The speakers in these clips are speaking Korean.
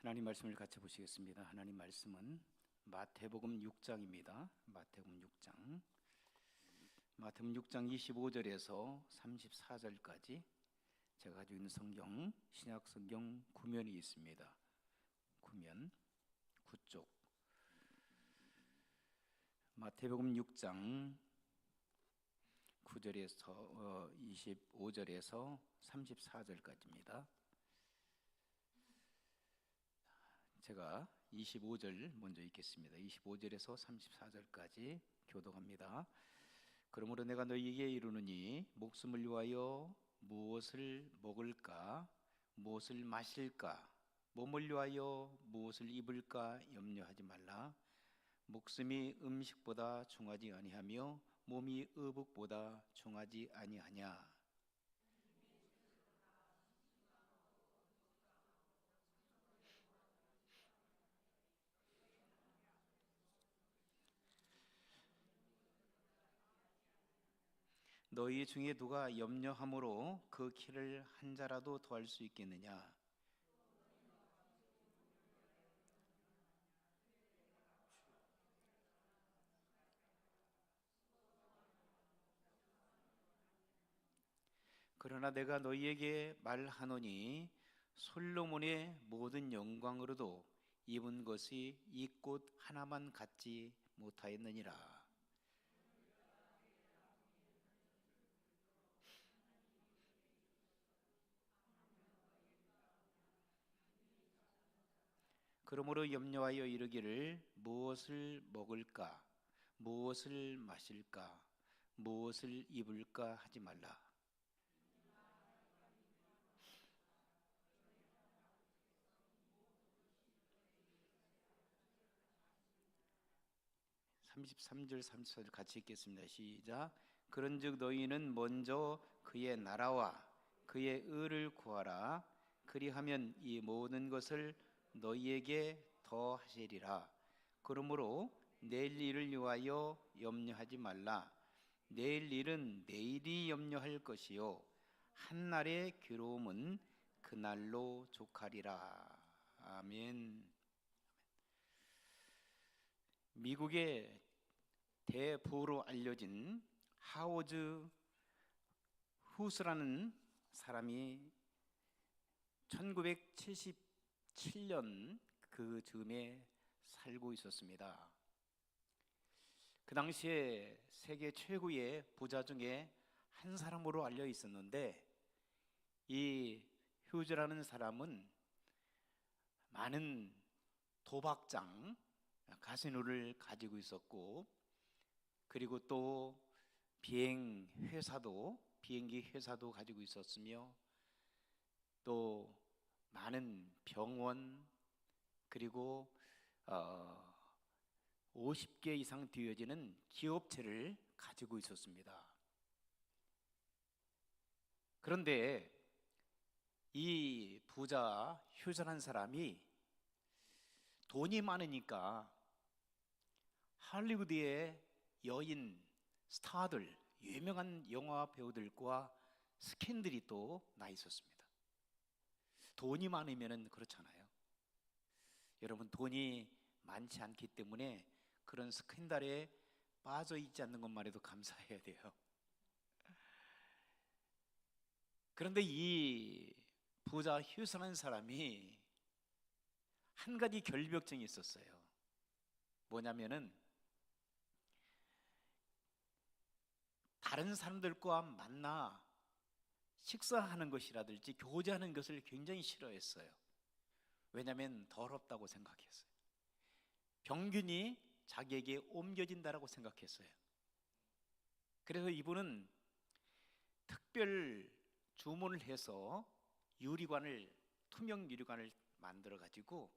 하나님 말씀을 같이 보시겠습니다. 하나님 말씀은 마태복음 6장입니다. 마태복음 6장 25절에서 34절까지 제가 가지고 있는 성경, 신약 성경 구면이 있습니다. 구면 9쪽. 마태복음 6장 9절에서 25절에서 34절까지입니다. 제가 25절 먼저 읽겠습니다. 25절에서 34절까지 교독합니다. 그러므로 내가 너희에게 이르노니 목숨을 위하여 무엇을 먹을까, 무엇을 마실까, 몸을 위하여 무엇을 입을까 염려하지 말라. 목숨이 음식보다 중하지 아니하며 몸이 의복보다 중하지 아니하냐. 너희 중에 누가 염려함으로 그 키를 한 자라도 더할 수 있겠느냐. 그러나 내가 너희에게 말하노니 솔로몬의 모든 영광으로도 입은 것이 이 꽃 하나만 갖지 못하였느니라. 그러므로 염려하여 이르기를 무엇을 먹을까, 무엇을 마실까, 무엇을 입을까 하지 말라. 33절 34절 같이 읽겠습니다. 시작. 그런즉 너희는 먼저 그의 나라와 그의 의를 구하라. 그리하면 이 모든 것을 너희에게 더하시리라. 그러므로 내일 일을 위하여 염려하지 말라. 내일 일은 내일이 염려할 것이요 한날의 괴로움은 그날로 족하리라. 아멘. 미국의 대부로 알려진 하워드 후스라는 사람이 1977년 그 즈음에 살고 있었습니다. 그 당시에 세계 최고의 부자 중에 한 사람으로 알려 있었는데, 이 휴즈라는 사람은 많은 도박장, 카지노를 가지고 있었고, 그리고 또 비행기 회사도 가지고 있었으며, 또 많은 병원, 그리고 50개 이상 되어지는 기업체를 가지고 있었습니다. 그런데 이 부자 휴전한 사람이 돈이 많으니까 할리우드의 여인 스타들, 유명한 영화 배우들과 스캔들이 또 나 있었습니다. 돈이 많으면 그렇잖아요. 여러분, 돈이 많지 않기 때문에 그런 스캔들에 빠져 있지 않는 것만 해도 감사해야 돼요. 그런데 이 부자 휴선한 사람이 한 가지 결벽증이 있었어요. 뭐냐면은 다른 사람들과 만나 식사하는 것이라든지 교제하는 것을 굉장히 싫어했어요. 왜냐하면 더럽다고 생각했어요. 병균이 자기에게 옮겨진다라고 생각했어요. 그래서 이분은 특별 주문을 해서 투명 유리관을 만들어 가지고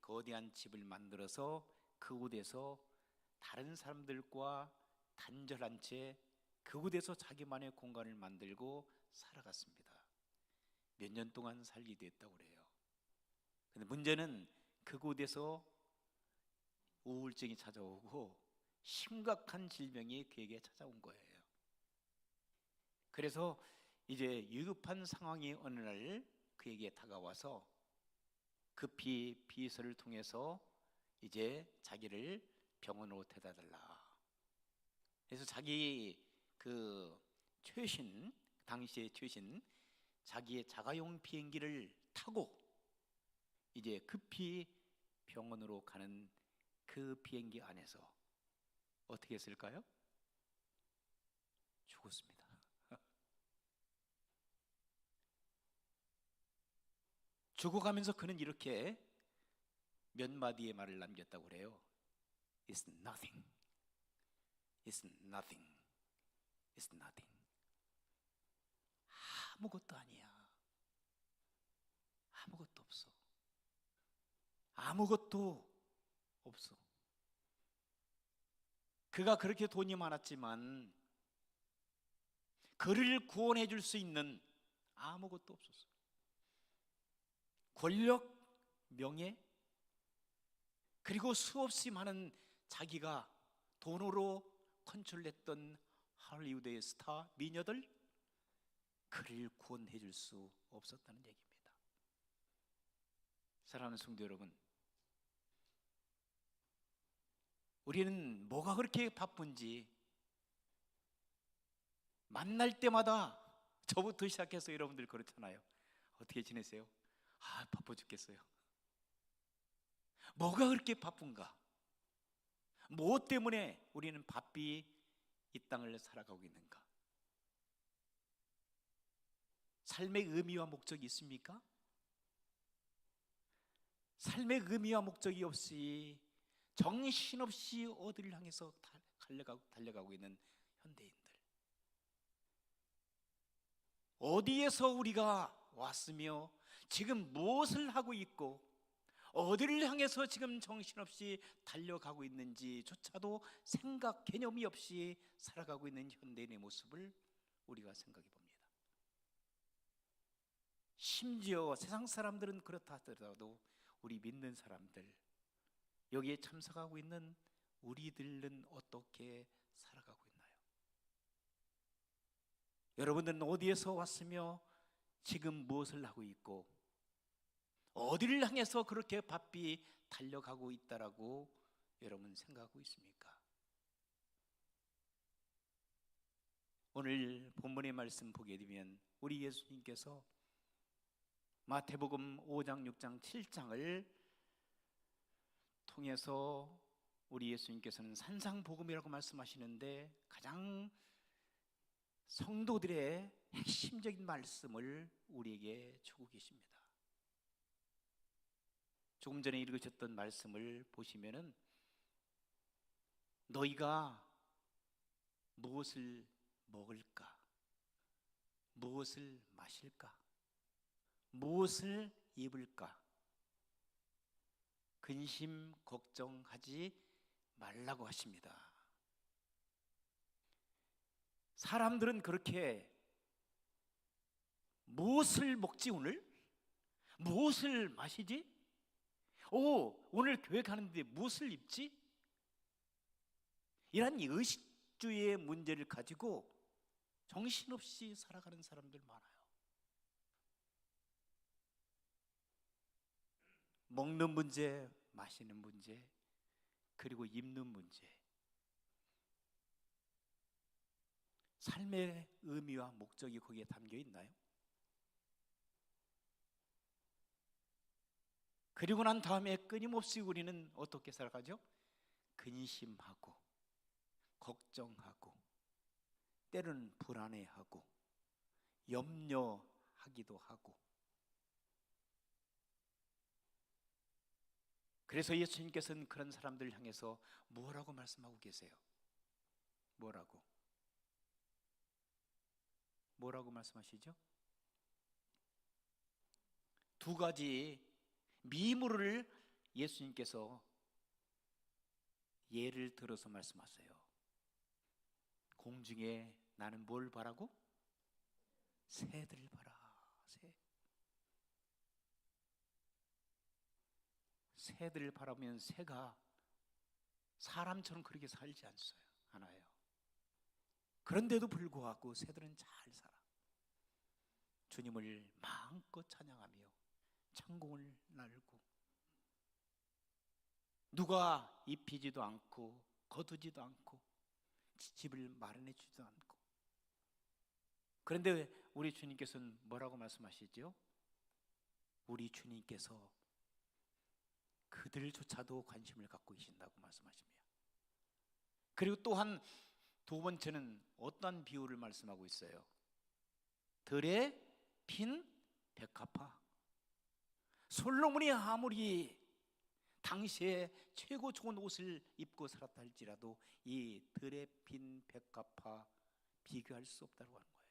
거대한 집을 만들어서 그곳에서 다른 사람들과 단절한 채 그곳에서 자기만의 공간을 만들고 살아갔습니다. 몇 년 동안 살게 됐다고 그래요. 근데 문제는 그곳에서 우울증이 찾아오고 심각한 질병이 그에게 찾아온 거예요. 그래서 이제 위급한 상황이 어느 날 그에게 다가와서 급히 비서를 통해서 이제 자기를 병원으로 데려다 달라. 그래서 자기 그 최신, 당시의 최신 자기의 자가용 비행기를 타고 이제 급히 병원으로 가는 그 비행기 안에서 어떻게 했을까요? 죽었습니다. 죽어가면서 그는 이렇게 몇 마디의 말을 남겼다고 그래요. It's nothing. It's nothing. It's nothing. 아무것도 아니야. 아무것도 없어. 아무것도 없어. 그가 그렇게 돈이 많았지만 그를 구원해 줄 수 있는 아무것도 없었어. 권력, 명예, 그리고 수없이 많은 자기가 돈으로 컨트롤했던 할리우드의 스타 미녀들, 그를 구원해 줄 수 없었다는 얘기입니다. 사랑하는 성도 여러분, 우리는 뭐가 그렇게 바쁜지 만날 때마다, 저부터 시작해서 여러분들 그렇잖아요. 어떻게 지내세요? 바빠 죽겠어요. 뭐가 그렇게 바쁜가? 무엇 때문에 우리는 바삐 이 땅을 살아가고 있는가? 삶의 의미와 목적이 있습니까? 삶의 의미와 목적이 없이 정신없이 어디를 향해서 달려가고 있는 현대인들, 어디에서 우리가 왔으며 지금 무엇을 하고 있고 어디를 향해서 지금 정신없이 달려가고 있는지조차도 생각 개념이 없이 살아가고 있는 현대인의 모습을 우리가 생각해 봅니다. 심지어 세상 사람들은 그렇다 하더라도 우리 믿는 사람들, 여기에 참석하고 있는 우리들은 어떻게 살아가고 있나요? 여러분들은 어디에서 왔으며 지금 무엇을 하고 있고 어디를 향해서 그렇게 바삐 달려가고 있다라고 여러분 생각하고 있습니까? 오늘 본문의 말씀 보게 되면 우리 예수님께서 마태복음 5장, 6장, 7장을 통해서 우리 예수님께서는 산상복음이라고 말씀하시는데 가장 성도들의 핵심적인 말씀을 우리에게 주고 계십니다. 조금 전에 읽으셨던 말씀을 보시면은 너희가 무엇을 먹을까? 무엇을 마실까? 무엇을 입을까? 근심 걱정하지 말라고 하십니다. 사람들은 그렇게 무엇을 먹지 오늘? 무엇을 마시지? 오늘 교회 가는데 무엇을 입지? 이런 의식주의의 문제를 가지고 정신없이 살아가는 사람들 많아요. 먹는 문제, 마시는 문제, 그리고 입는 문제. 삶의 의미와 목적이 거기에 담겨 있나요? 그리고 난 다음에 끊임없이 우리는 어떻게 살아가죠? 근심하고 걱정하고 때로는 불안해하고 염려하기도 하고. 그래서 예수님께서는 그런 사람들을 향해서 뭐라고 말씀하고 계세요? 뭐라고 말씀하시죠? 두 가지 미물을 예수님께서 예를 들어서 말씀하세요. 공중에 나는 뭘 바라고? 새들을 봐라. 새들을 바라면 새가 사람처럼 그렇게 살지 않아요. 그런데도 불구하고 새들은 잘 살아. 주님을 마음껏 찬양하며 창공을 날고 누가 입히지도 않고 거두지도 않고 집을 마련해 주지도 않고. 그런데 우리 주님께서는 뭐라고 말씀하시죠? 우리 주님께서 그들조차도 관심을 갖고 계신다고 말씀하십니다. 그리고 또한 두 번째는 어떤 비유를 말씀하고 있어요? 들에 핀 백합화. 솔로몬이 아무리 당시에 최고 좋은 옷을 입고 살았다 할지라도 이 들에 핀 백합화 비교할 수 없다고 하는 거예요.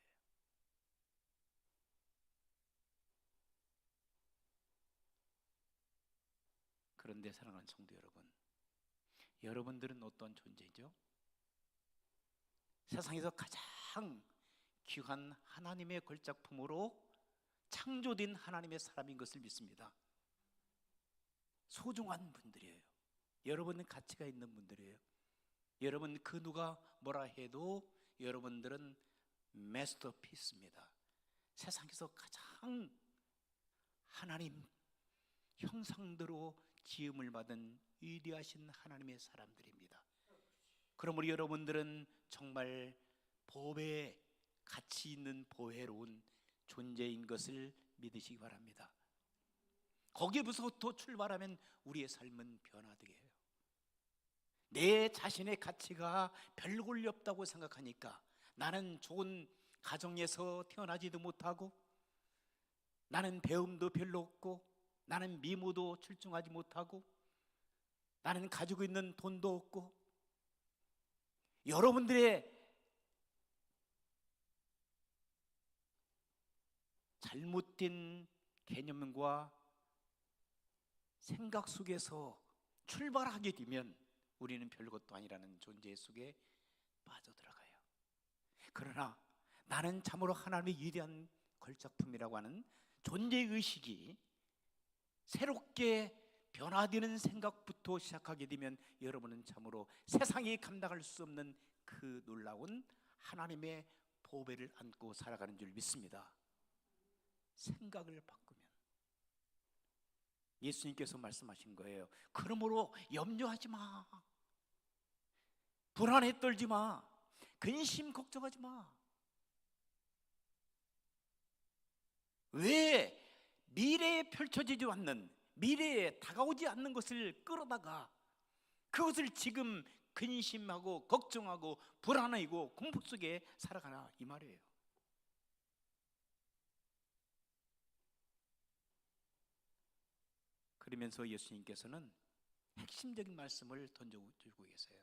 그런데 사랑하는 성도 여러분, 여러분들은 어떤 존재죠? 세상에서 가장 귀한 하나님의 걸작품으로 창조된 하나님의 사람인 것을 믿습니다. 소중한 분들이에요. 여러분은 가치가 있는 분들이에요. 여러분 그 누가 뭐라 해도 여러분들은 마스터피스입니다. 세상에서 가장 하나님 형상대로 지음을 받은 위대하신 하나님의 사람들입니다. 그러므로 여러분들은 정말 보배에 가치 있는 보배로운 존재인 것을 믿으시기 바랍니다. 거기부터 출발하면 우리의 삶은 변화되게 해요. 내 자신의 가치가 별 권리 없다고 생각하니까 나는 좋은 가정에서 태어나지도 못하고 나는 배움도 별로 없고 나는 미모도 출중하지 못하고 나는 가지고 있는 돈도 없고, 여러분들의 잘못된 개념과 생각 속에서 출발하게 되면 우리는 별것도 아니라는 존재 속에 빠져들어가요. 그러나 나는 참으로 하나님의 위대한 걸작품이라고 하는 존재의식이 새롭게 변화되는 생각부터 시작하게 되면 여러분은 참으로 세상이 감당할 수 없는 그 놀라운 하나님의 보배를 안고 살아가는 줄 믿습니다. 생각을 바꾸면. 예수님께서 말씀하신 거예요. 그러므로 염려하지 마. 불안에 떨지 마. 근심 걱정하지 마. 왜 미래에 펼쳐지지 않는, 미래에 다가오지 않는 것을 끌어다가 그것을 지금 근심하고 걱정하고 불안하고 공포 속에 살아가나, 이 말이에요. 그러면서 예수님께서는 핵심적인 말씀을 던져주고 계세요.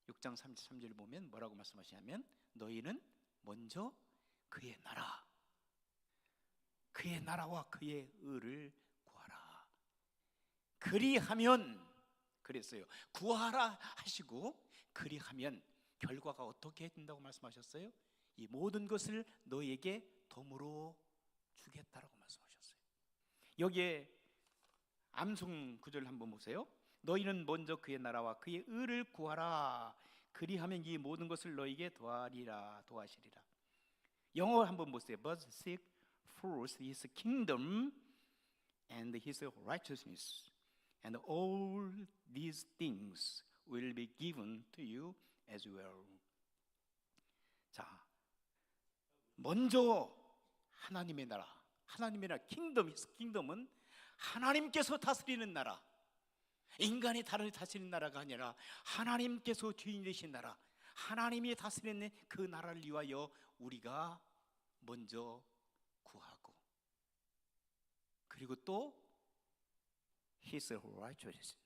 6장 33절 보면 뭐라고 말씀하시냐면 너희는 먼저 그의 나라, 그의 나라와 그의 의를 구하라. 그리하면, 그랬어요. 구하라 하시고 그리하면 결과가 어떻게 된다고 말씀하셨어요? 이 모든 것을 너희에게 덤으로 주겠다라고 말씀하셨어요. 여기에 암송 구절 한번 보세요. 너희는 먼저 그의 나라와 그의 의를 구하라. 그리하면 이 모든 것을 너희에게 도하시리라. 영어 한번 보세요. But seek first his kingdom and his righteousness, and all these things will be given to you as well. 자, 먼저 하나님의 나라, 하나님의 나라, 킹덤은 하나님께서 다스리는 나라, 인간이 다스리는 나라가 아니라 하나님께서 주인 되신 나라, 하나님이 다스리는 그 나라를 위하여 우리가 먼저 구하고, 그리고 또 His righteousness,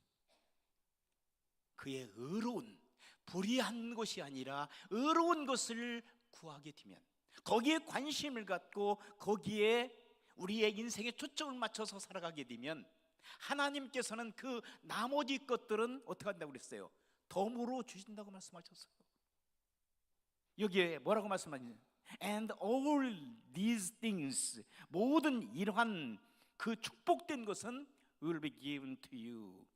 그의 의로운, 불의한 것이 아니라 의로운 것을 구하게 되면, 거기에 관심을 갖고 거기에 우리의 인생에 초점을 맞춰서 살아가게 되면 하나님께서는 그 나머지 것들은 어떻게 한다고 그랬어요? 덤으로 주신다고 말씀하셨어요. 여기에 뭐라고 말씀하시냐? And all these things, 모든 이러한 그 축복된 것은 will be given to you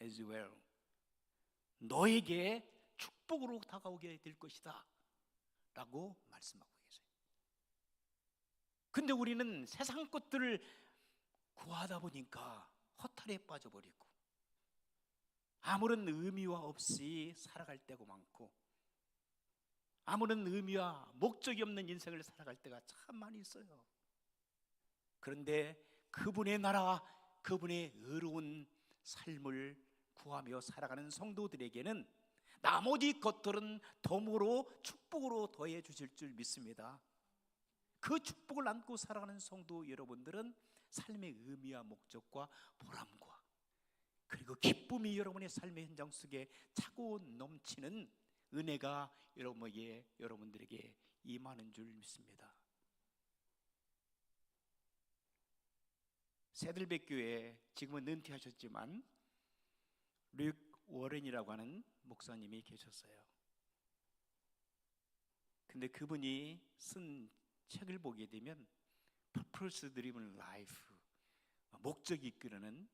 as well. 너에게 축복으로 다가오게 될 것이다 라고 말씀하고 계세요. 근데 우리는 세상 것들을 구하다 보니까 허탈에 빠져버리고 아무런 의미와 없이 살아갈 때가 많고 아무런 의미와 목적이 없는 인생을 살아갈 때가 참 많이 있어요. 그런데 그분의 나라, 그분의 의로운 삶을 구하며 살아가는 성도들에게는 나머지 것들은 덤으로 축복으로 더해 주실 줄 믿습니다. 그 축복을 안고 살아가는 성도 여러분들은 삶의 의미와 목적과 보람과 그리고 기쁨이 여러분의 삶의 현장 속에 차고 넘치는 은혜가 여러분들에게 임하는 줄 믿습니다. 새들백 교회에 지금은 은퇴하셨지만 릭 워렌이라고 하는 목사님이 계셨어요. 근데 그분이 쓴 책을 보게 되면 Purpose Driven Life, 목적이 이끄는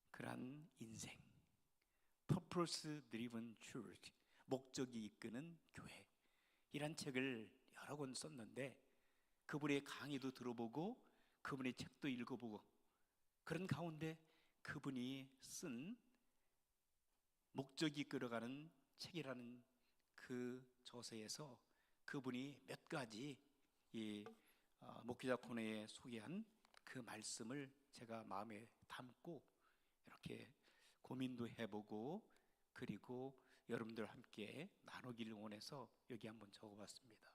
그러한 인생, Purpose Driven Church, 목적이 이끄는 교회, 이란 책을 여러 권 썼는데 그분의 강의도 들어보고 그분의 책도 읽어보고 그런 가운데 그분이 쓴 목적이 이끌어가는 책이라는 그 저서에서 그분이 몇 가지 이 목회자 코너에 소개한 그 말씀을 제가 마음에 담고 이렇게 고민도 해보고 그리고 여러분들 함께 나누기를 원해서 여기 한번 적어봤습니다.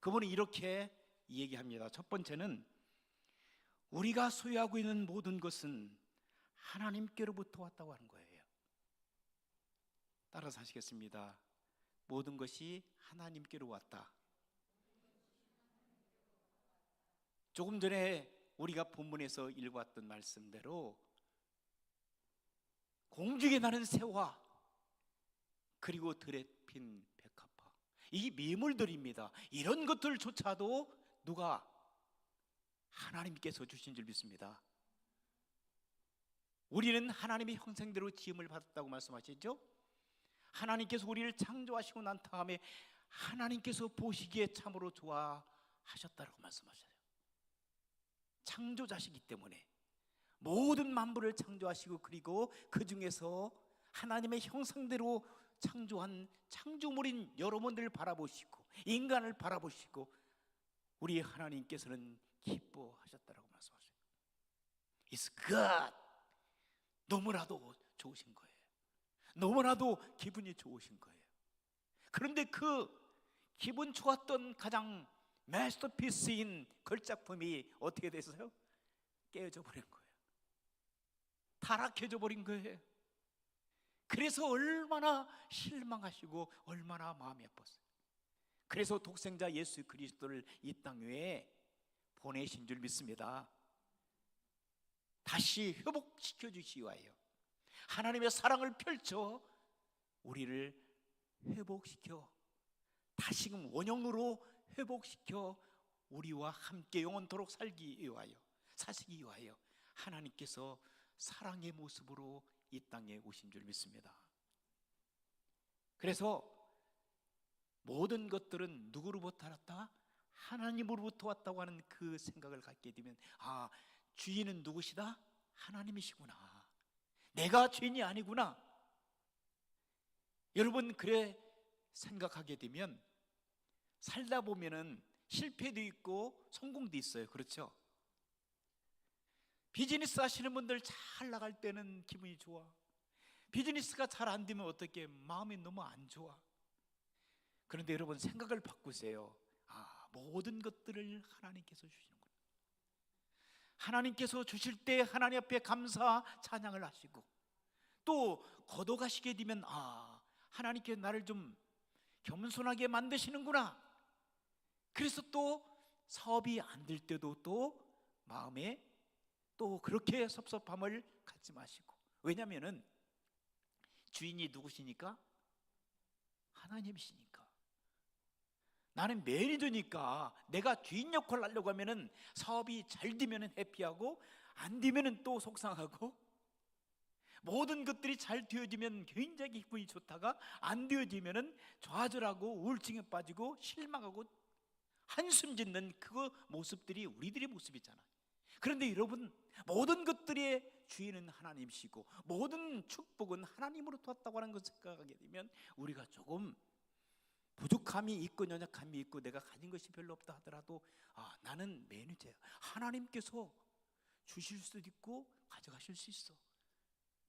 그분은 이렇게 얘기합니다. 첫 번째는 우리가 소유하고 있는 모든 것은 하나님께로부터 왔다고 하는 거예요. 따라서 하시겠습니다. 모든 것이 하나님께로 왔다. 조금 전에 우리가 본문에서 읽어왔던 말씀대로 공중에 나는 새와 그리고 들에 핀 백합화, 이 미물들입니다. 이런 것들조차도 누가? 하나님께서 주신 줄 믿습니다. 우리는 하나님의 형상대로 지음을 받았다고 말씀하시죠. 하나님께서 우리를 창조하시고 난 다음에 하나님께서 보시기에 참으로 좋아하셨다고 말씀하셔요. 창조자시기 때문에 모든 만물을 창조하시고 그리고 그 중에서 하나님의 형상대로 창조한 창조물인 여러분들을 바라보시고 인간을 바라보시고 우리 하나님께서는 기뻐하셨다고 말씀하셔요. It's good. 너무나도 좋으신 거예요. 너무나도 기분이 좋으신 거예요. 그런데 그 기분 좋았던 가장 마스터피스인 걸작품이 어떻게 됐어요? 깨어져 버린 거예요. 타락해져 버린 거예요. 그래서 얼마나 실망하시고 얼마나 마음이 아팠어요. 그래서 독생자 예수 그리스도를 이 땅 위에 보내신 줄 믿습니다. 다시 회복시켜 주시기 위하여 하나님의 사랑을 펼쳐 우리를 회복시켜 다시금 원형으로 회복시켜 우리와 함께 영원토록 살기 위하여 사시기 위하여 하나님께서 사랑의 모습으로 이 땅에 오신 줄 믿습니다. 그래서 모든 것들은 누구로부터 왔다? 하나님으로부터 왔다고 하는 그 생각을 갖게 되면 주인은 누구시다? 하나님이시구나. 내가 주인이 아니구나. 여러분 그래 생각하게 되면 살다 보면은 실패도 있고 성공도 있어요. 그렇죠? 비즈니스 하시는 분들 잘 나갈 때는 기분이 좋아. 비즈니스가 잘 안 되면 어떻게 마음이 너무 안 좋아. 그런데 여러분 생각을 바꾸세요. 모든 것들을 하나님께서 주시는구나. 하나님께서 주실 때 하나님 앞에 감사 찬양을 하시고 또 거둬가시게 되면 하나님께서 나를 좀 겸손하게 만드시는구나. 그래서 또 사업이 안 될 때도 또 마음에 또 그렇게 섭섭함을 갖지 마시고, 왜냐하면 주인이 누구시니까? 하나님이시니까. 나는 매니저니까 내가 주인 역할을 하려고 하면은 사업이 잘 되면 해피하고 안 되면 또 속상하고, 모든 것들이 잘 되어지면 굉장히 기분이 좋다가 안 되어지면 좌절하고 우울증에 빠지고 실망하고 한숨 짓는 그 모습들이 우리들의 모습이잖아요. 그런데 여러분, 모든 것들의 주인은 하나님이시고 모든 축복은 하나님으로부터 왔다고 하는 것을 생각하게 되면 우리가 조금 부족함이 있고 연약함이 있고 내가 가진 것이 별로 없다 하더라도 나는 매니저야, 하나님께서 주실 수도 있고 가져가실 수 있어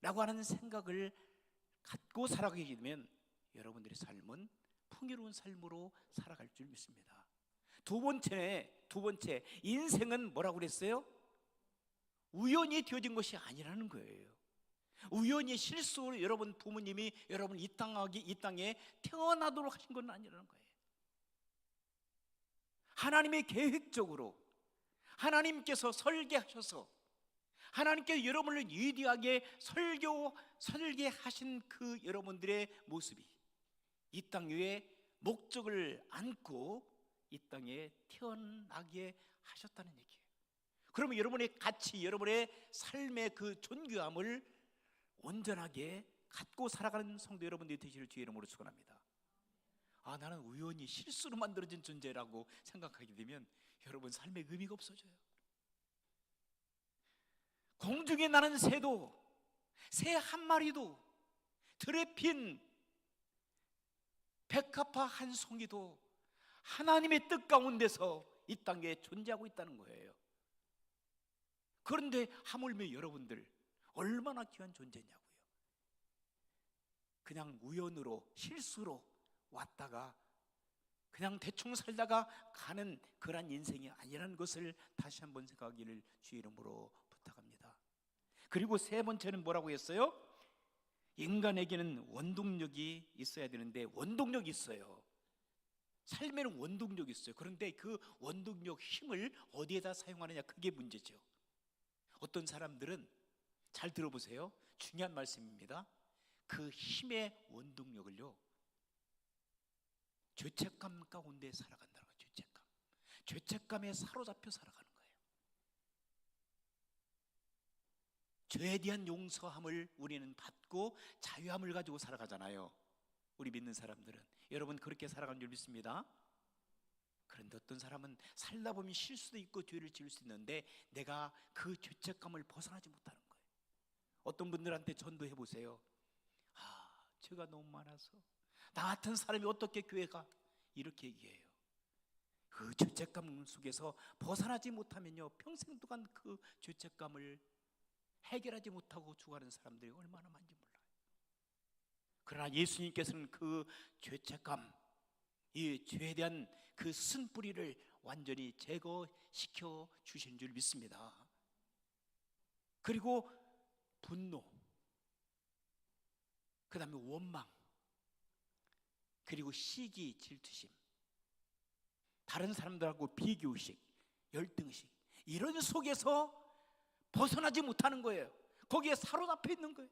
라고 하는 생각을 갖고 살아가게 되면 여러분들의 삶은 풍요로운 삶으로 살아갈 줄 믿습니다. 두 번째, 인생은 뭐라고 그랬어요? 우연히 되어진 것이 아니라는 거예요. 우연히 실수로 여러분 부모님이 여러분 이 땅에 태어나도록 하신 건 아니라는 거예요. 하나님의 계획적으로 하나님께서 설계하셔서 하나님께서 여러분을 위대하게 설계하신 그 여러분들의 모습이 이 땅 위에 목적을 안고 이 땅에 태어나게 하셨다는 얘기예요. 그러면 여러분의 가치, 여러분의 삶의 그 존귀함을 온전하게 갖고 살아가는 성도 여러분들이 되시길 주의 이름으로 축원합니다. 나는 우연히 실수로 만들어진 존재라고 생각하게 되면 여러분 삶의 의미가 없어져요. 공중에 나는 새도, 새 한 마리도, 들에 핀 백합화 한 송이도 하나님의 뜻 가운데서 이 땅에 존재하고 있다는 거예요. 그런데 하물며 여러분들 얼마나 귀한 존재냐고요. 그냥 우연으로 실수로 왔다가 그냥 대충 살다가 가는 그런 인생이 아니라는 것을 다시 한번 생각하기를 주의 이름으로 부탁합니다. 그리고 세 번째는 뭐라고 했어요? 인간에게는 원동력이 있어야 되는데 원동력이 있어요. 삶에는 원동력이 있어요. 그런데 그 원동력 힘을 어디에다 사용하느냐, 그게 문제죠. 어떤 사람들은, 잘 들어보세요, 중요한 말씀입니다. 그 힘의 원동력을요, 죄책감 가운데 살아간다는 거예요. 죄책감에 사로잡혀 살아가는 거예요. 죄에 대한 용서함을 우리는 받고 자유함을 가지고 살아가잖아요. 우리 믿는 사람들은. 여러분 그렇게 살아가는 줄 믿습니다. 그런데 어떤 사람은 살다 보면 실수도 있고 죄를 지을 수 있는데 내가 그 죄책감을 벗어나지 못하는 거예요. 어떤 분들한테 전도해 보세요. 죄가 너무 많아서 나 같은 사람이 어떻게 교회 가? 이렇게 얘기해요. 그 죄책감 속에서 벗어나지 못하면요, 평생 동안 그 죄책감을 해결하지 못하고 죽어가는 사람들이 얼마나 많은지 몰라요. 그러나 예수님께서는 그 죄책감, 이 죄에 대한 그 쓴뿌리를 완전히 제거시켜 주신 줄 믿습니다. 그리고 분노, 그 다음에 원망, 그리고 시기, 질투심, 다른 사람들하고 비교의식, 열등의식, 이런 속에서 벗어나지 못하는 거예요. 거기에 사로잡혀 있는 거예요.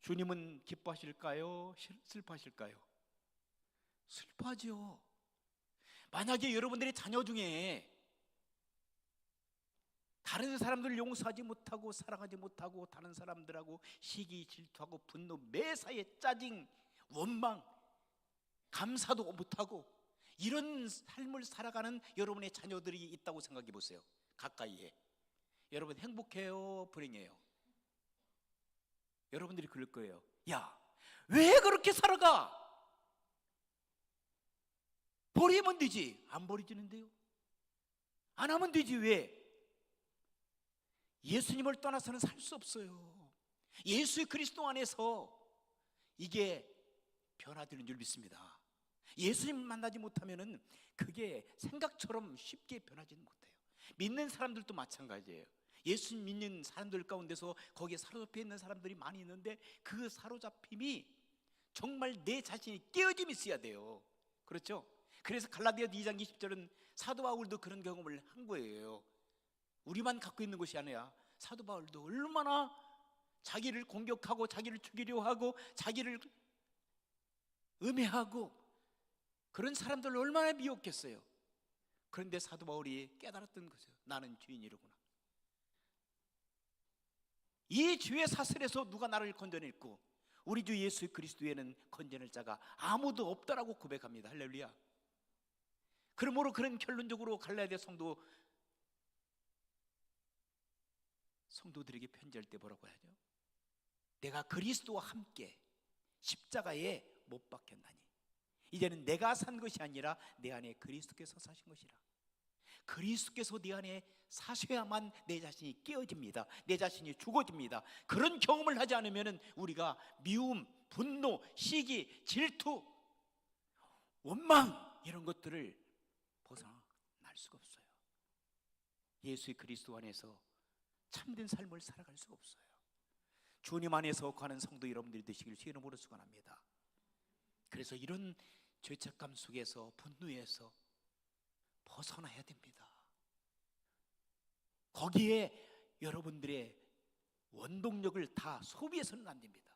주님은 기뻐하실까요? 슬퍼하실까요? 슬퍼하죠. 만약에 여러분들의 자녀 중에 다른 사람들을 용서하지 못하고 사랑하지 못하고 다른 사람들하고 시기, 질투하고 분노, 매사에 짜증, 원망, 감사도 못하고 이런 삶을 살아가는 여러분의 자녀들이 있다고 생각해 보세요. 가까이에. 여러분 행복해요? 불행해요? 여러분들이 그럴 거예요. 야, 왜 그렇게 살아가? 버리면 되지. 안 버리지는데요. 안 하면 되지. 왜? 예수님을 떠나서는 살 수 없어요. 예수 그리스도 안에서 이게 변화되는 줄 믿습니다. 예수님 만나지 못하면은 그게 생각처럼 쉽게 변하지는 못해요. 믿는 사람들도 마찬가지예요. 예수님 믿는 사람들 가운데서 거기에 사로잡혀 있는 사람들이 많이 있는데 그 사로잡힘이 정말 내 자신이 깨어짐이 있어야 돼요. 그렇죠? 그래서 갈라디아 2장 20절은 사도 바울도 그런 경험을 한 거예요. 우리만 갖고 있는 것이 아니라 사도 바울도 얼마나 자기를 공격하고 자기를 죽이려 하고 자기를 음해하고 그런 사람들을 얼마나 미웠겠어요. 그런데 사도 바울이 깨달았던 거죠. 나는 죄인이로구나. 이 죄의 사슬에서 누가 나를 건져냈고 우리 주 예수 그리스도에는 건져낼 자가 아무도 없다라고 고백합니다. 할렐루야. 그러므로 그런 결론적으로 갈라디아 성도 성도들에게 편지할 때 뭐라고 하죠? 내가 그리스도와 함께 십자가에 못 박혔나니 이제는 내가 산 것이 아니라 내 안에 그리스도께서 사신 것이라. 그리스도께서 내 안에 사셔야만 내 자신이 깨어집니다. 내 자신이 죽어집니다. 그런 경험을 하지 않으면 우리가 미움, 분노, 시기, 질투, 원망 이런 것들을 벗어날 수가 없어요. 예수의 그리스도 안에서 참된 삶을 살아갈 수가 없어요. 주님 안에서 가는 성도 여러분들이 되시길 주의 이름으로 축원합니다. 그래서 이런 죄책감 속에서 분노에서 벗어나야 됩니다. 거기에 여러분들의 원동력을 다 소비해서는 안 됩니다.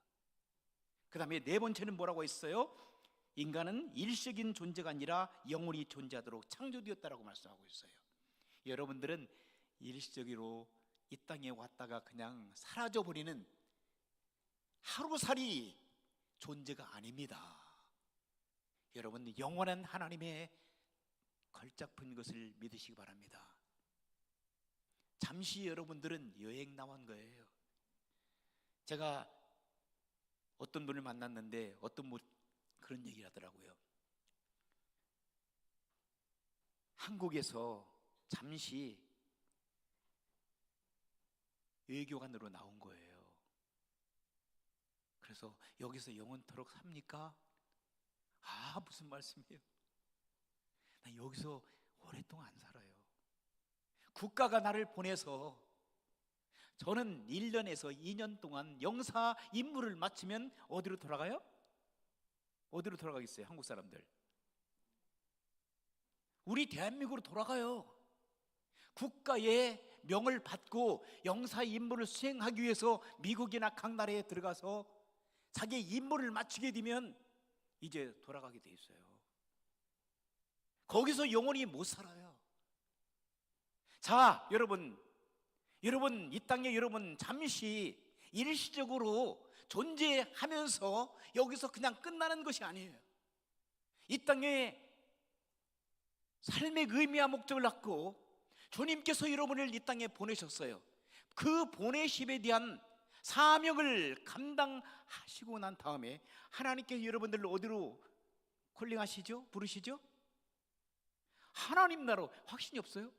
그 다음에 네 번째는 뭐라고 했어요? 인간은 일시적인 존재가 아니라 영원히 존재하도록 창조되었다라고 말씀하고 있어요. 여러분들은 일시적으로 이 땅에 왔다가 그냥 사라져버리는 하루살이 존재가 아닙니다. 여러분 영원한 하나님의 걸작품 것을 믿으시기 바랍니다. 잠시 여러분들은 여행 나온 거예요. 제가 어떤 분을 만났는데 어떤 분 그런 얘기를 하더라고요. 한국에서 잠시 외교관으로 나온 거예요. 그래서 여기서 영원토록 삽니까? 아, 무슨 말씀이에요? 나 여기서 오랫동안 안 살아요. 국가가 나를 보내서 저는 1년에서 2년 동안 영사 임무를 마치면 어디로 돌아가요? 어디로 돌아가겠어요? 한국 사람들 우리 대한민국으로 돌아가요. 국가의 명을 받고 영사 임무를 수행하기 위해서 미국이나 각 나라에 들어가서 자기의 임무를 마치게 되면 이제 돌아가게 돼 있어요. 거기서 영원히 못 살아요. 자, 여러분 이 땅에 여러분 잠시 일시적으로 존재하면서 여기서 그냥 끝나는 것이 아니에요. 이 땅에 삶의 의미와 목적을 갖고 주님께서 여러분을 이 땅에 보내셨어요. 그 보내심에 대한 사명을 감당하시고 난 다음에 하나님께서 여러분들을 어디로 콜링하시죠? 부르시죠? 하나님 나라로. 확신이 없어요?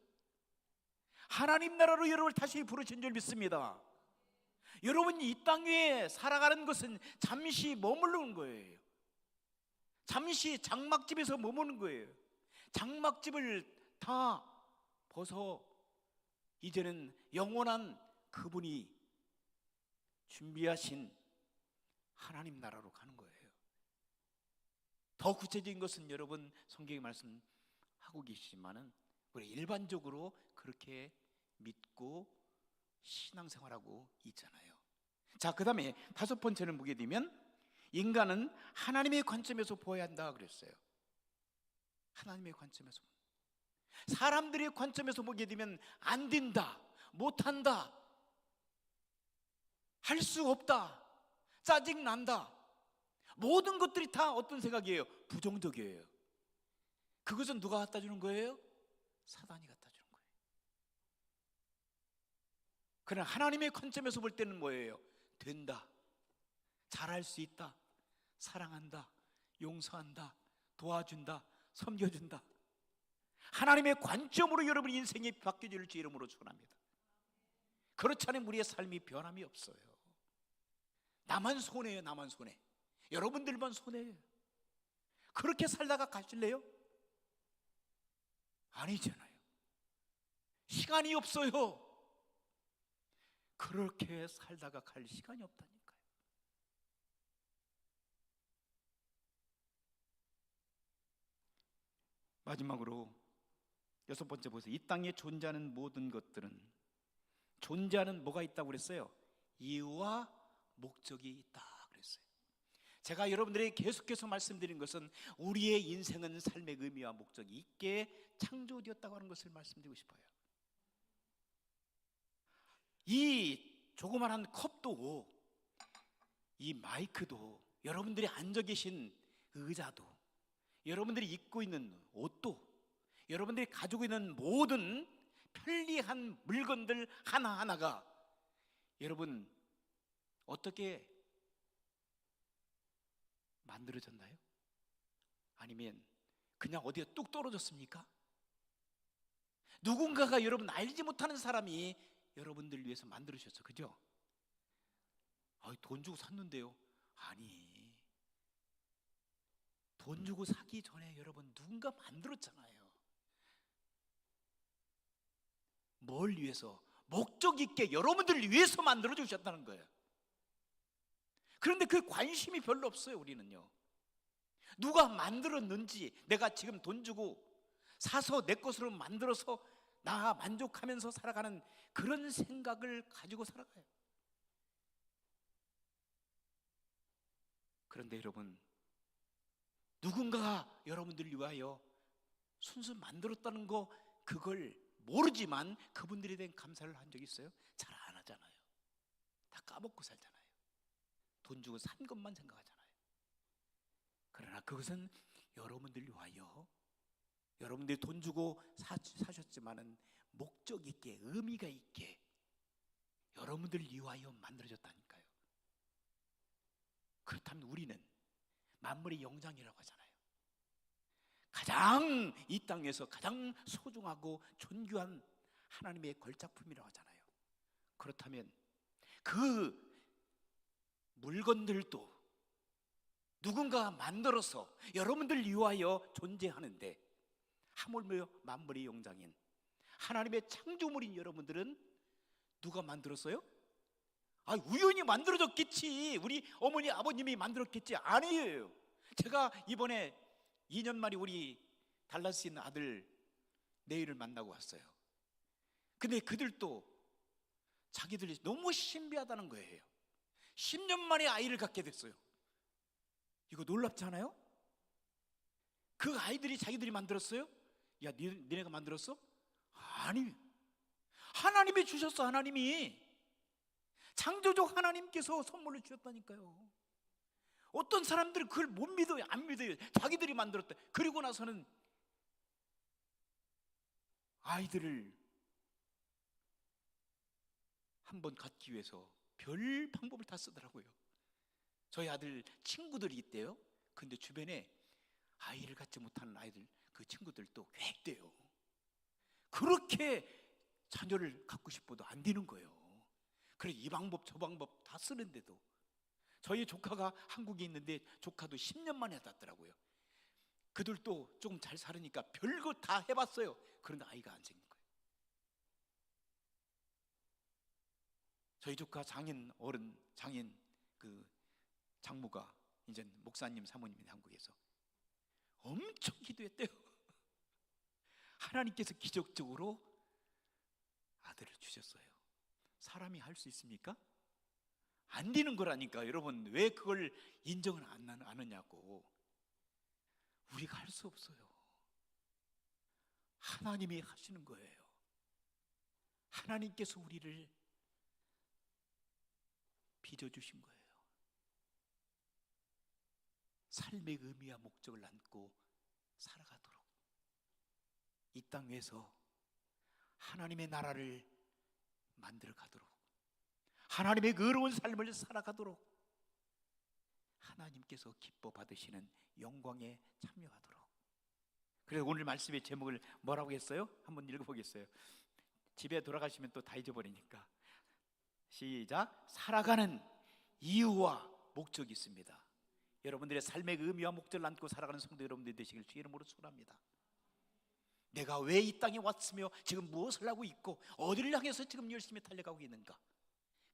하나님 나라로 여러분을 다시 부르신 줄 믿습니다. 여러분이 이 땅 위에 살아가는 것은 잠시 머무르는 거예요. 잠시 장막집에서 머무는 거예요. 장막집을 다 벗어 이제는 영원한 그분이 준비하신 하나님 나라로 가는 거예요. 더 구체적인 것은 여러분 성경에 말씀하고 계시지만은 우리 일반적으로 그렇게 믿고 신앙생활하고 있잖아요. 자, 그 다음에 다섯 번째는 보게 되면 인간은 하나님의 관점에서 보아야 한다 그랬어요. 하나님의 관점에서. 사람들의 관점에서 보게 되면 안 된다, 못한다, 할 수 없다, 짜증난다, 모든 것들이 다 어떤 생각이에요? 부정적이에요. 그것은 누가 갖다 주는 거예요? 사단이 갖다 주는 거예요. 그러나 하나님의 관점에서 볼 때는 뭐예요? 된다, 잘할 수 있다, 사랑한다, 용서한다, 도와준다, 섬겨준다. 하나님의 관점으로 여러분 인생이 바뀌어질 주 이름으로 축원합니다. 그렇지 않으면 우리의 삶이 변함이 없어요. 나만 손해요. 나만 손해. 여러분들만 손해요. 그렇게 살다가 가실래요? 아니잖아요. 시간이 없어요. 그렇게 살다가 갈 시간이 없다니까요. 마지막으로 여섯 번째 보세요. 이 땅에 존재하는 모든 것들은 존재하는 뭐가 있다고 그랬어요? 이유와 목적이 있다 그랬어요. 제가 여러분들에게 계속해서 말씀드린 것은 우리의 인생은 삶의 의미와 목적이 있게 창조되었다고 하는 것을 말씀드리고 싶어요. 이 조그만한 컵도, 이 마이크도, 여러분들이 앉아 계신 의자도, 여러분들이 입고 있는 옷도, 여러분들이 가지고 있는 모든 편리한 물건들 하나하나가 여러분, 어떻게 만들어졌나요? 아니면 그냥 어디에 뚝 떨어졌습니까? 누군가가 여러분 알지 못하는 사람이 여러분들 위해서 만들어주셨어. 그죠? 돈 주고 샀는데요. 아니, 돈 주고 사기 전에 여러분 누군가 만들었잖아요. 뭘 위해서? 목적 있게 여러분들을 위해서 만들어 주셨다는 거예요. 그런데 그 관심이 별로 없어요. 우리는요, 누가 만들었는지, 내가 지금 돈 주고 사서 내 것으로 만들어서 나 만족하면서 살아가는 그런 생각을 가지고 살아가요. 그런데 여러분, 누군가가 여러분들을 위하여 순수 만들었다는 거, 그걸 모르지만 그분들에 대한 감사를 한 적 있어요? 잘 안 하잖아요. 다 까먹고 살잖아요. 돈 주고 산 것만 생각하잖아요. 그러나 그것은 여러분들을 위하여, 여러분들이 돈 주고 사셨지만은 목적 있게, 의미가 있게 여러분들을 위하여 만들어졌다니까요. 그렇다면 우리는 만물의 영장이라고 하잖아요. 가장 이 땅에서 가장 소중하고 존귀한 하나님의 걸작품이라고 하잖아요. 그렇다면 그 물건들도 누군가 만들어서 여러분들 위하여 존재하는데, 하물며 만물의 영장인 하나님의 창조물인 여러분들은 누가 만들었어요? 우연히 만들어졌겠지, 우리 어머니 아버님이 만들었겠지. 아니에요. 제가 이번에 2년 만에 우리 달라스에 있는 아들 내일을 만나고 왔어요. 근데 그들도 자기들이 너무 신비하다는 거예요. 10년 만에 아이를 갖게 됐어요. 이거 놀랍지 않아요? 그 아이들이 자기들이 만들었어요? 야, 니네가 만들었어? 아니, 하나님이 주셨어. 하나님이, 창조적 하나님께서 선물로 주셨다니까요. 어떤 사람들은 그걸 못 믿어요. 안 믿어요. 자기들이 만들었다. 그리고 나서는 아이들을 한번 갖기 위해서 별 방법을 다 쓰더라고요. 저희 아들 친구들이 있대요. 근데 주변에 아이를 갖지 못하는 아이들, 그 친구들도 꽤 있대요. 그렇게 자녀를 갖고 싶어도 안 되는 거예요. 그래, 이 방법 저 방법 다 쓰는데도. 저희 조카가 한국에 있는데 조카도 10년 만에 낳았더라고요. 그들도 조금 잘 살으니까 별거 다 해봤어요. 그런데 아이가 안 생긴 거예요. 저희 조카 장인 그 장모가 이제 목사님 사모님인데 한국에서 엄청 기도했대요. 하나님께서 기적적으로 아들을 주셨어요. 사람이 할 수 있습니까? 안 되는 거라니까. 여러분, 왜 그걸 인정을 안 하느냐고. 우리가 할 수 없어요. 하나님이 하시는 거예요. 하나님께서 우리를 빚어주신 거예요. 삶의 의미와 목적을 안고 살아가도록, 이 땅 위에서 하나님의 나라를 만들어 가도록, 하나님의 의로운 삶을 살아가도록, 하나님께서 기뻐 받으시는 영광에 참여하도록. 그래서 오늘 말씀의 제목을 뭐라고 했어요? 한번 읽어보겠어요. 집에 돌아가시면 또 다 잊어버리니까. 시작. 살아가는 이유와 목적이 있습니다. 여러분들의 삶의 의미와 목적을 안고 살아가는 성도 여러분들이 되시길 주의 이름으로 축원합니다. 내가 왜 이 땅에 왔으며 지금 무엇을 하고 있고 어디를 향해서 지금 열심히 달려가고 있는가,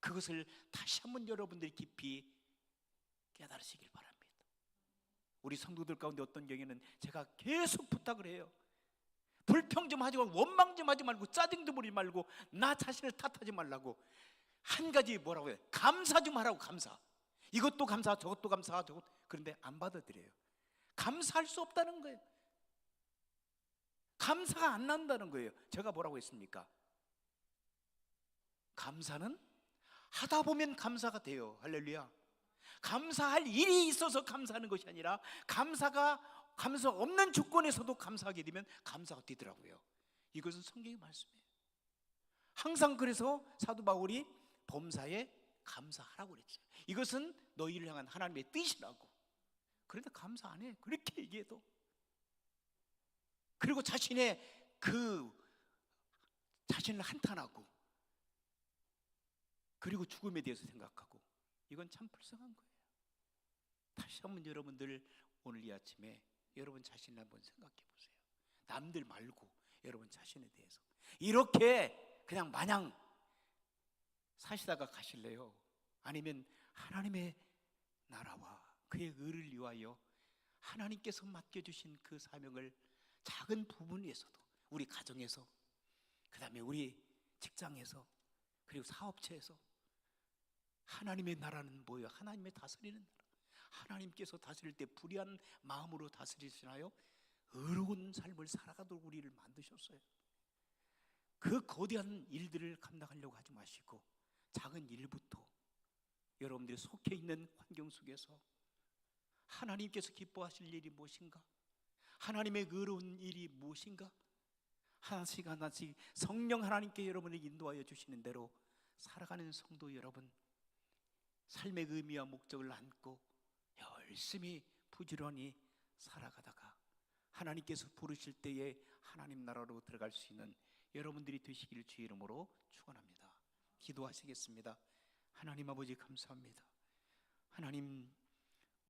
그것을 다시 한번 여러분들이 깊이 깨달으시길 바랍니다. 우리 성도들 가운데 어떤 경우에는 제가 계속 부탁을 해요. 불평 좀 하지 말고, 원망 좀 하지 말고, 짜증도 부리지 말고, 나 자신을 탓하지 말라고. 한 가지 뭐라고 해요? 감사 좀 하라고. 감사. 이것도 감사, 저것도 감사, 저것. 그런데 안 받아들여요. 감사할 수 없다는 거예요. 감사가 안 난다는 거예요. 제가 뭐라고 했습니까? 감사는 하다 보면 감사가 돼요. 할렐루야. 감사할 일이 있어서 감사하는 것이 아니라 감사 없는 조건에서도 감사하게 되면 감사가 되더라고요. 이것은 성경의 말씀이에요. 항상 그래서 사도 바울이 범사에 감사하라고 그랬어요. 이것은 너희를 향한 하나님의 뜻이라고. 그런데 감사 안 해. 그렇게 얘기해도. 그리고 자신의 자신을 한탄하고, 그리고 죽음에 대해서 생각하고, 이건 참 불쌍한 거예요. 다시 한번 여러분들 오늘 이 아침에 여러분 자신을 한번 생각해 보세요. 남들 말고 여러분 자신에 대해서. 이렇게 그냥 마냥 사시다가 가실래요? 아니면 하나님의 나라와 그의 의를 위하여 하나님께서 맡겨주신 그 사명을 작은 부분에서도, 우리 가정에서, 그 다음에 우리 직장에서, 그리고 사업체에서, 하나님의 나라는 뭐예요? 하나님의 다스리는 나라. 하나님께서 다스릴 때 불의한 마음으로 다스리시나요? 의로운 삶을 살아가도록 우리를 만드셨어요. 그 거대한 일들을 감당하려고 하지 마시고 작은 일부터 여러분들이 속해 있는 환경 속에서 하나님께서 기뻐하실 일이 무엇인가? 하나님의 의로운 일이 무엇인가? 하나씩 하나씩 성령 하나님께 여러분을 인도하여 주시는 대로 살아가는 성도 여러분, 삶의 의미와 목적을 안고 열심히 부지런히 살아가다가 하나님께서 부르실 때에 하나님 나라로 들어갈 수 있는 여러분들이 되시기를 주의 이름으로 축원합니다. 기도하시겠습니다. 하나님 아버지 감사합니다. 하나님,